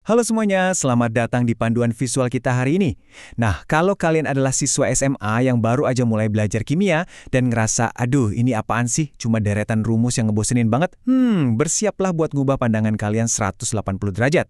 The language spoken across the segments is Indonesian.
Halo semuanya, selamat datang di panduan visual kita hari ini. Nah, kalau kalian adalah siswa SMA yang baru aja mulai belajar kimia dan ngerasa, aduh ini apaan sih, cuma deretan rumus yang ngebosenin banget, bersiaplah buat ngubah pandangan kalian 180 derajat.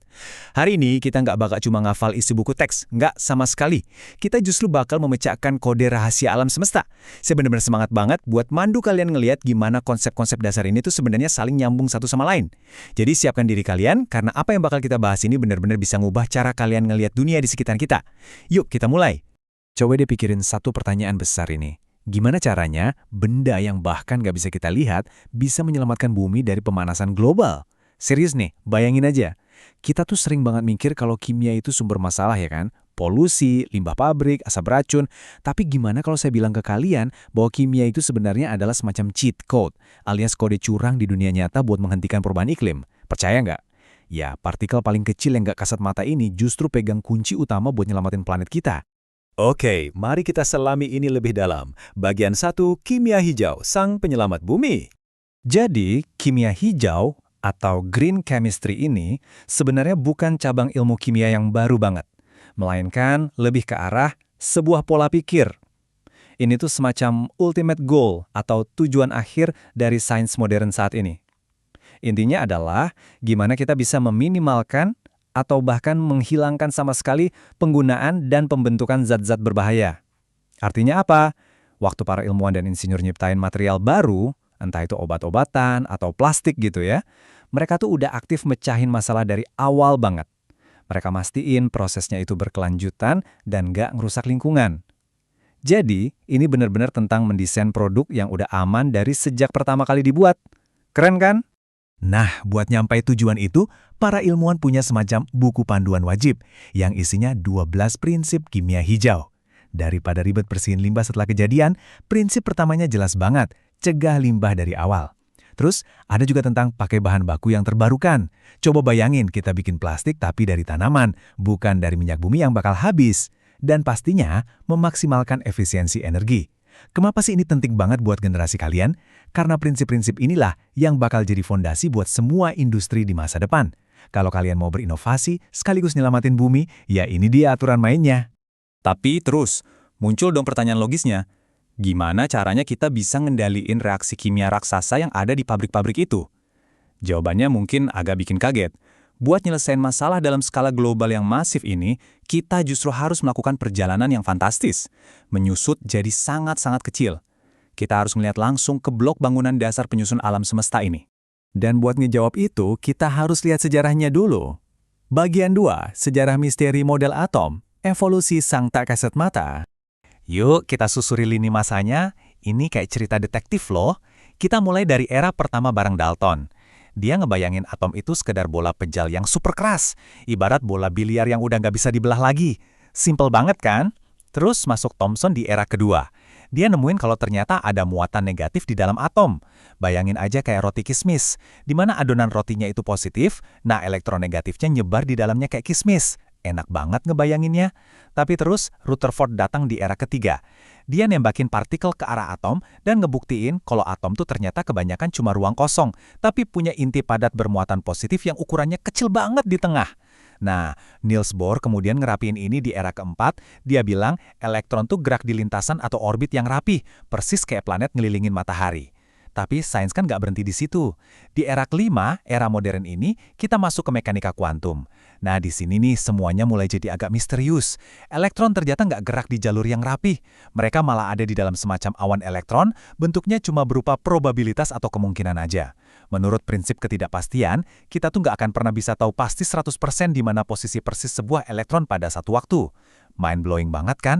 Hari ini kita nggak bakal cuma ngafal isi buku teks, nggak sama sekali. Kita justru bakal memecahkan kode rahasia alam semesta. Saya benar-benar semangat banget buat mandu kalian ngelihat gimana konsep-konsep dasar ini tuh sebenarnya saling nyambung satu sama lain. Jadi siapkan diri kalian, karena apa yang bakal kita bahas ini benar-benar bisa ngubah cara kalian ngelihat dunia di sekitar kita. Yuk, kita mulai. Coba deh pikirin satu pertanyaan besar ini. Gimana caranya benda yang bahkan nggak bisa kita lihat bisa menyelamatkan bumi dari pemanasan global? Serius nih, bayangin aja. Kita tuh sering banget mikir kalau kimia itu sumber masalah ya kan? Polusi, limbah pabrik, asap racun. Tapi gimana kalau saya bilang ke kalian bahwa kimia itu sebenarnya adalah semacam cheat code, alias kode curang di dunia nyata buat menghentikan perubahan iklim? Percaya nggak? Ya, partikel paling kecil yang nggak kasat mata ini justru pegang kunci utama buat nyelamatin planet kita. Oke, mari kita selami ini lebih dalam. Bagian 1, kimia hijau, sang penyelamat bumi. Jadi, kimia hijau atau green chemistry ini sebenarnya bukan cabang ilmu kimia yang baru banget, melainkan lebih ke arah sebuah pola pikir. Ini tuh semacam ultimate goal atau tujuan akhir dari sains modern saat ini. Intinya adalah gimana kita bisa meminimalkan atau bahkan menghilangkan sama sekali penggunaan dan pembentukan zat-zat berbahaya. Artinya apa? Waktu para ilmuwan dan insinyur nyiptain material baru, entah itu obat-obatan atau plastik gitu ya, mereka tuh udah aktif mecahin masalah dari awal banget. Mereka mastiin prosesnya itu berkelanjutan dan nggak ngerusak lingkungan. Jadi, ini benar-benar tentang mendesain produk yang udah aman dari sejak pertama kali dibuat. Keren kan? Nah, buat nyampai tujuan itu, para ilmuwan punya semacam buku panduan wajib yang isinya 12 prinsip kimia hijau. Daripada ribet bersihin limbah setelah kejadian, prinsip pertamanya jelas banget, cegah limbah dari awal. Terus, ada juga tentang pakai bahan baku yang terbarukan. Coba bayangin kita bikin plastik tapi dari tanaman, bukan dari minyak bumi yang bakal habis. Dan pastinya, memaksimalkan efisiensi energi. Kenapa sih ini penting banget buat generasi kalian? Karena prinsip-prinsip inilah yang bakal jadi fondasi buat semua industri di masa depan. Kalau kalian mau berinovasi sekaligus nyelamatin bumi, ya ini dia aturan mainnya. Tapi terus, muncul dong pertanyaan logisnya. Gimana caranya kita bisa ngendaliin reaksi kimia raksasa yang ada di pabrik-pabrik itu? Jawabannya mungkin agak bikin kaget. Buat nyelesain masalah dalam skala global yang masif ini, kita justru harus melakukan perjalanan yang fantastis. Menyusut jadi sangat-sangat kecil. Kita harus melihat langsung ke blok bangunan dasar penyusun alam semesta ini. Dan buat ngejawab itu, kita harus lihat sejarahnya dulu. Bagian 2, sejarah misteri model atom, evolusi sang tak kasat mata. Yuk, kita susuri lini masanya. Ini kayak cerita detektif loh. Kita mulai dari era pertama bareng Dalton. Dia ngebayangin atom itu sekedar bola pejal yang super keras, ibarat bola biliar yang udah nggak bisa dibelah lagi. Simple banget kan? Terus masuk Thomson di era kedua. Dia nemuin kalau ternyata ada muatan negatif di dalam atom. Bayangin aja kayak roti kismis, di mana adonan rotinya itu positif, nah elektron negatifnya nyebar di dalamnya kayak kismis. Enak banget ngebayanginnya. Tapi terus Rutherford datang di era ketiga. Dia nembakin partikel ke arah atom dan ngebuktiin kalau atom tuh ternyata kebanyakan cuma ruang kosong, tapi punya inti padat bermuatan positif yang ukurannya kecil banget di tengah. Nah, Niels Bohr kemudian ngerapiin ini di era keempat. Dia bilang elektron tuh gerak di lintasan atau orbit yang rapi, persis kayak planet ngelilingin matahari. Tapi sains kan nggak berhenti di situ. Di era kelima, era modern ini, kita masuk ke mekanika kuantum. Nah, di sini nih semuanya mulai jadi agak misterius. Elektron ternyata nggak gerak di jalur yang rapi. Mereka malah ada di dalam semacam awan elektron, bentuknya cuma berupa probabilitas atau kemungkinan aja. Menurut prinsip ketidakpastian, kita tuh nggak akan pernah bisa tahu pasti 100% di mana posisi persis sebuah elektron pada satu waktu. Mind-blowing banget kan?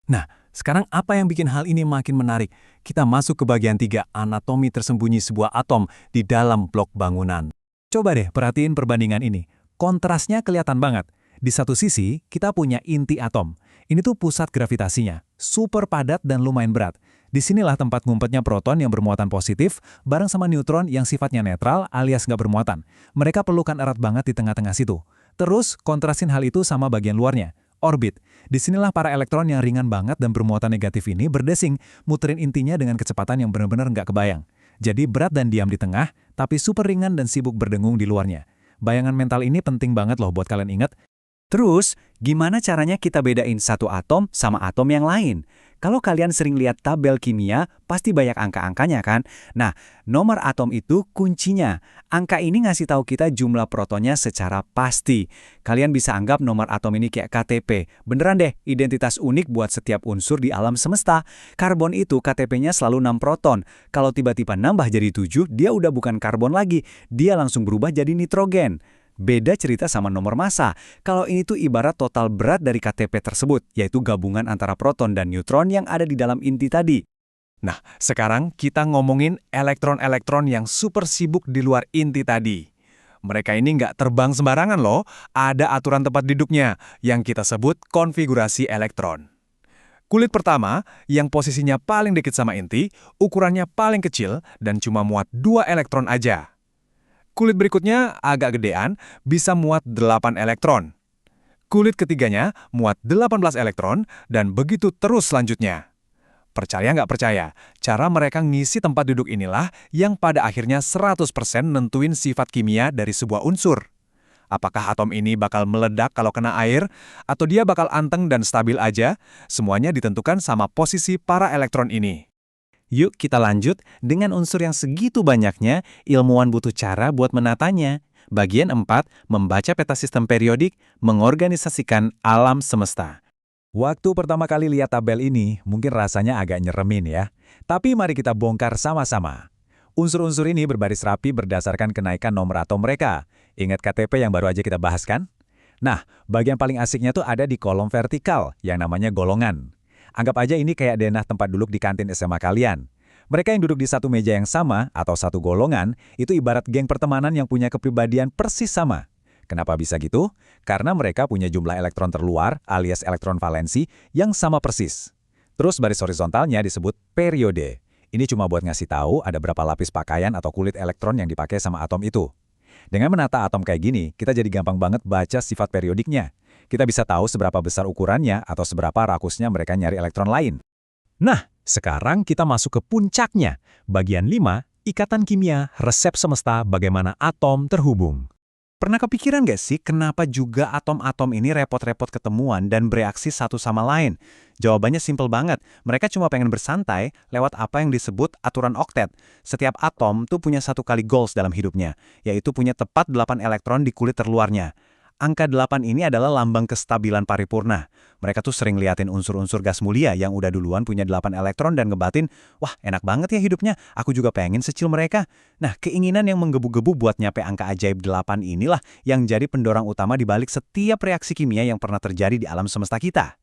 Nah, sekarang apa yang bikin hal ini makin menarik? Kita masuk ke bagian 3, anatomi tersembunyi sebuah atom di dalam blok bangunan. Coba deh perhatiin perbandingan ini. Kontrasnya kelihatan banget. Di satu sisi, kita punya inti atom. Ini tuh pusat gravitasinya, super padat dan lumayan berat. Disinilah tempat ngumpetnya proton yang bermuatan positif, bareng sama neutron yang sifatnya netral alias nggak bermuatan. Mereka pelukan erat banget di tengah-tengah situ. Terus, kontrasin hal itu sama bagian luarnya. Orbit. Disinilah para elektron yang ringan banget dan bermuatan negatif ini berdesing, muterin intinya dengan kecepatan yang benar-benar nggak kebayang. Jadi berat dan diam di tengah, tapi super ringan dan sibuk berdengung di luarnya. Bayangan mental ini penting banget loh buat kalian ingat. Terus, gimana caranya kita bedain satu atom sama atom yang lain? Kalau kalian sering lihat tabel kimia, pasti banyak angka-angkanya kan? Nah, nomor atom itu kuncinya. Angka ini ngasih tahu kita jumlah protonnya secara pasti. Kalian bisa anggap nomor atom ini kayak KTP. Beneran deh, identitas unik buat setiap unsur di alam semesta. Karbon itu KTP-nya selalu 6 proton. Kalau tiba-tiba nambah jadi 7, dia udah bukan karbon lagi. Dia langsung berubah jadi nitrogen. Beda cerita sama nomor massa. Kalau ini tuh ibarat total berat dari KTP tersebut, yaitu gabungan antara proton dan neutron yang ada di dalam inti tadi. Nah, sekarang kita ngomongin elektron-elektron yang super sibuk di luar inti tadi. Mereka ini nggak terbang sembarangan loh, ada aturan tempat duduknya, yang kita sebut konfigurasi elektron. Kulit pertama, yang posisinya paling dekat sama inti, ukurannya paling kecil, dan cuma muat 2 elektron aja. Kulit berikutnya agak gedean, bisa muat 8 elektron. Kulit ketiganya muat 18 elektron, dan begitu terus selanjutnya. Percaya nggak percaya, cara mereka ngisi tempat duduk inilah yang pada akhirnya 100% nentuin sifat kimia dari sebuah unsur. Apakah atom ini bakal meledak kalau kena air, atau dia bakal anteng dan stabil aja, semuanya ditentukan sama posisi para elektron ini. Yuk kita lanjut, dengan unsur yang segitu banyaknya, ilmuwan butuh cara buat menatanya. Bagian 4, membaca peta sistem periodik, mengorganisasikan alam semesta. Waktu pertama kali lihat tabel ini, mungkin rasanya agak nyeremin ya. Tapi mari kita bongkar sama-sama. Unsur-unsur ini berbaris rapi berdasarkan kenaikan nomor atom mereka. Ingat KTP yang baru aja kita bahas kan? Nah, bagian paling asiknya tuh ada di kolom vertikal, yang namanya golongan. Anggap aja ini kayak denah tempat duduk di kantin SMA kalian. Mereka yang duduk di satu meja yang sama atau satu golongan, itu ibarat geng pertemanan yang punya kepribadian persis sama. Kenapa bisa gitu? Karena mereka punya jumlah elektron terluar alias elektron valensi yang sama persis. Terus baris horizontalnya disebut periode. Ini cuma buat ngasih tahu ada berapa lapis pakaian atau kulit elektron yang dipakai sama atom itu. Dengan menata atom kayak gini, kita jadi gampang banget baca sifat periodiknya. Kita bisa tahu seberapa besar ukurannya atau seberapa rakusnya mereka nyari elektron lain. Nah, sekarang kita masuk ke puncaknya. Bagian 5, ikatan kimia, resep semesta, bagaimana atom terhubung. Pernah kepikiran gak sih kenapa juga atom-atom ini repot-repot ketemuan dan bereaksi satu sama lain? Jawabannya simpel banget. Mereka cuma pengen bersantai lewat apa yang disebut aturan oktet. Setiap atom tuh punya satu kali goals dalam hidupnya, yaitu punya tepat 8 elektron di kulit terluarnya. Angka 8 ini adalah lambang kestabilan paripurna. Mereka tuh sering liatin unsur-unsur gas mulia yang udah duluan punya 8 elektron dan ngebatin, wah enak banget ya hidupnya, aku juga pengen secil mereka. Nah, keinginan yang menggebu-gebu buat nyampe angka ajaib 8 inilah yang jadi pendorong utama di balik setiap reaksi kimia yang pernah terjadi di alam semesta kita.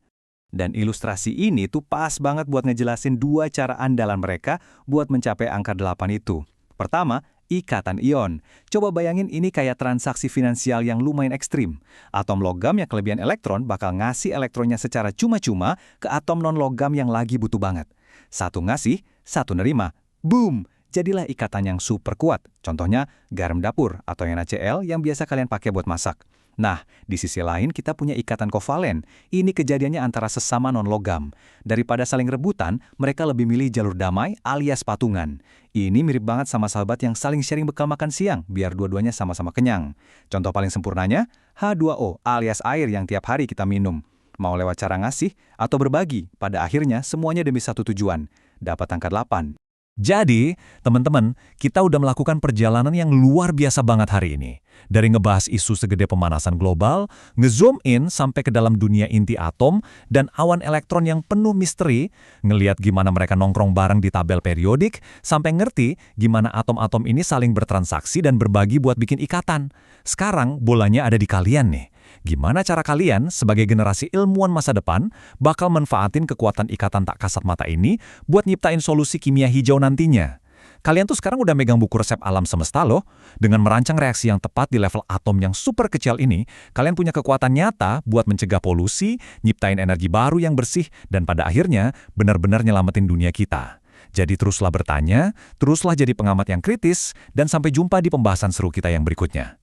Dan ilustrasi ini tuh pas banget buat ngejelasin 2 cara andalan mereka buat mencapai angka 8 itu. Pertama, ikatan ion. Coba bayangin ini kayak transaksi finansial yang lumayan ekstrim. Atom logam yang kelebihan elektron bakal ngasih elektronnya secara cuma-cuma ke atom non-logam yang lagi butuh banget. Satu ngasih, satu nerima. Boom! Jadilah ikatan yang super kuat. Contohnya garam dapur atau NaCl yang biasa kalian pakai buat masak. Nah, di sisi lain kita punya ikatan kovalen. Ini kejadiannya antara sesama non-logam. Daripada saling rebutan, mereka lebih milih jalur damai alias patungan. Ini mirip banget sama sahabat yang saling sharing bekal makan siang, biar dua-duanya sama-sama kenyang. Contoh paling sempurnanya, H2O alias air yang tiap hari kita minum. Mau lewat cara ngasih atau berbagi, pada akhirnya semuanya demi satu tujuan, dapat angka 8. Jadi, teman-teman, kita udah melakukan perjalanan yang luar biasa banget hari ini. Dari ngebahas isu segede pemanasan global, ngezoom in sampai ke dalam dunia inti atom, dan awan elektron yang penuh misteri, ngeliat gimana mereka nongkrong bareng di tabel periodik, sampai ngerti gimana atom-atom ini saling bertransaksi dan berbagi buat bikin ikatan. Sekarang, bolanya ada di kalian nih. Gimana cara kalian, sebagai generasi ilmuwan masa depan, bakal manfaatin kekuatan ikatan tak kasat mata ini buat nyiptain solusi kimia hijau nantinya? Kalian tuh sekarang udah megang buku resep alam semesta loh. Dengan merancang reaksi yang tepat di level atom yang super kecil ini, kalian punya kekuatan nyata buat mencegah polusi, nyiptain energi baru yang bersih, dan pada akhirnya benar-benar nyelamatin dunia kita. Jadi teruslah bertanya, teruslah jadi pengamat yang kritis, dan sampai jumpa di pembahasan seru kita yang berikutnya.